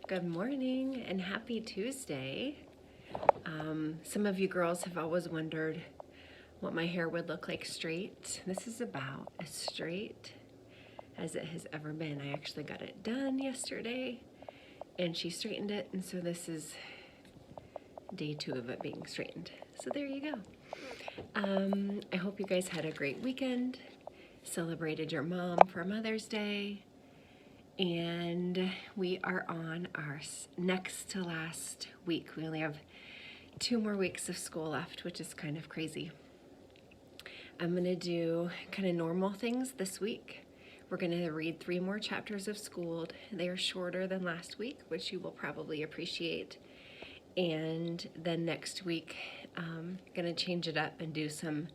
Good morning and happy Tuesday. Some of you girls have always wondered what my hair would look like straight. This is about as straight as it has ever been. I actually got it done yesterday and she straightened it, and so this is day 2 of it being straightened. So there you go. I hope you guys had a great weekend, celebrated your mom for Mother's Day, and we are on our next to last week. We only have 2 more weeks of school left, which is kind of crazy. I'm going to do kind of normal things this week. We're going to read 3 more chapters of Schooled. They are shorter than last week, which you will probably appreciate. And then next week, I'm going to change it up and do some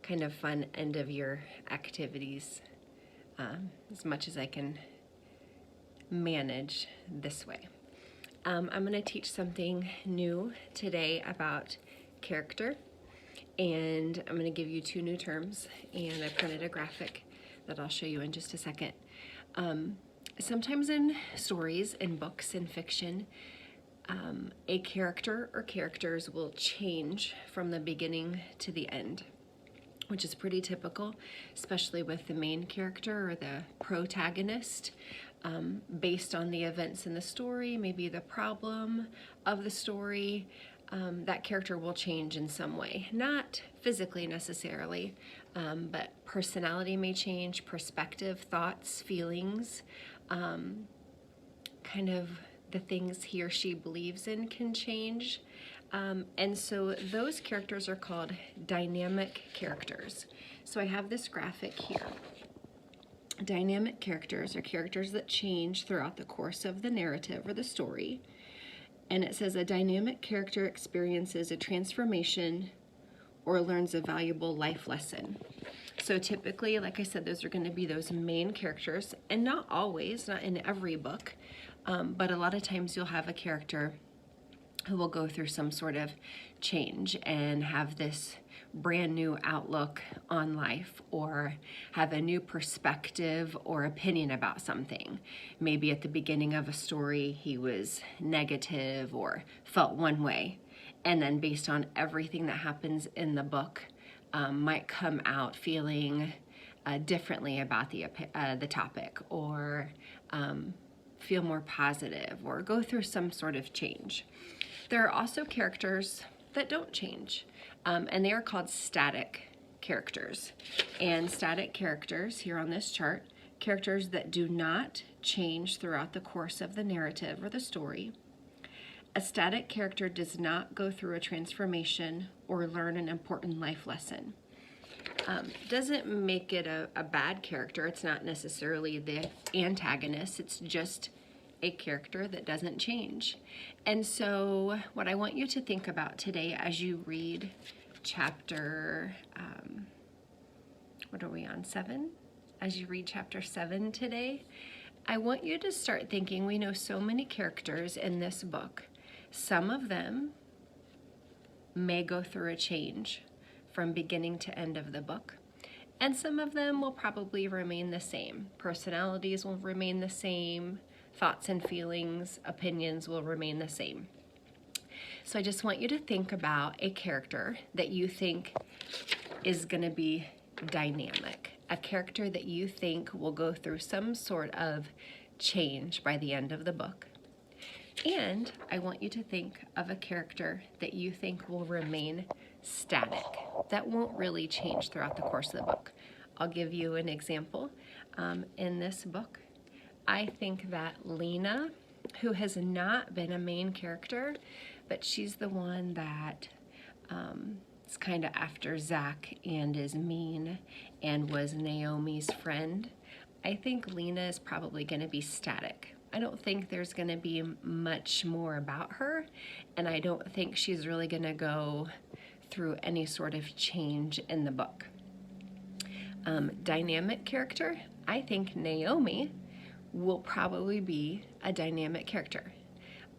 kind of fun end of year activities as much as I can manage this way. I'm going to teach something new today about character, and I'm going to give you 2 new terms, and I printed a graphic that I'll show you in just a second. Sometimes in stories, in books, in fiction, a character or characters will change from the beginning to the end, which is pretty typical, especially with the main character or the protagonist. Based on the events in the story, maybe the problem of the story, that character will change in some way. Not physically necessarily, but personality may change, perspective, thoughts, feelings, kind of the things he or she believes in can change. And so those characters are called dynamic characters. So I have this graphic here. Dynamic characters are characters that change throughout the course of the narrative or the story. And it says a dynamic character experiences a transformation or learns a valuable life lesson. So typically, like I said, those are going to be those main characters, and not always, not in every book, but a lot of times you'll have a character who will go through some sort of change and have this brand new outlook on life, or have a new perspective or opinion about something. Maybe at the beginning of a story he was negative or felt one way, and then based on everything that happens in the book, might come out feeling differently about the topic, or feel more positive, or go through some sort of change. There are also characters that don't change, and they are called static characters. And static characters, here on this chart, characters that do not change throughout the course of the narrative or the story. A static character does not go through a transformation or learn an important life lesson. Doesn't make it a bad character. It's not necessarily the antagonist. It's just a character that doesn't change. And so what I want you to think about today as you read chapter, what are we on, 7? As you read chapter 7 today, I want you to start thinking, we know so many characters in this book. Some of them may go through a change from beginning to end of the book, and some of them will probably remain the same. Personalities will remain the same, thoughts and feelings, opinions will remain the same. So I just want you to think about a character that you think is going to be dynamic, a character that you think will go through some sort of change by the end of the book. And I want you to think of a character that you think will remain static, that won't really change throughout the course of the book. I'll give you an example. In this book, I think that Lena, who has not been a main character, but she's the one that is kind of after Zach and is mean and was Naomi's friend. I think Lena is probably going to be static. I don't think there's going to be much more about her, and I don't think she's really going to go through any sort of change in the book. Dynamic character, I think Naomi will probably be a dynamic character.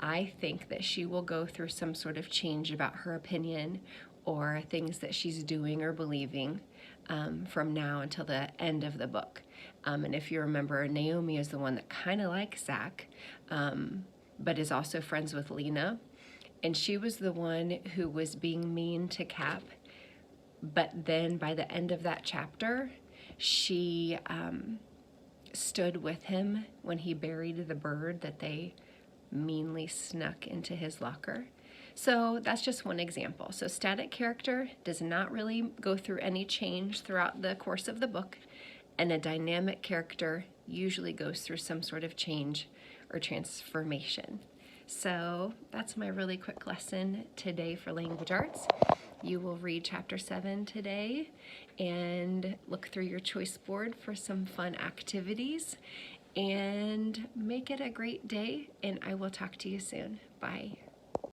I think that she will go through some sort of change about her opinion or things that she's doing or believing from now until the end of the book. And if you remember, Naomi is the one that kind of likes Zach, but is also friends with Lena. And she was the one who was being mean to Cap. But then by the end of that chapter, she stood with him when he buried the bird that they meanly snuck into his locker. So that's just one example. So static character does not really go through any change throughout the course of the book, and a dynamic character usually goes through some sort of change or transformation. So that's my really quick lesson today for language arts. You will read chapter 7 today and look through your choice board for some fun activities, and make it a great day, and I will talk to you soon. Bye.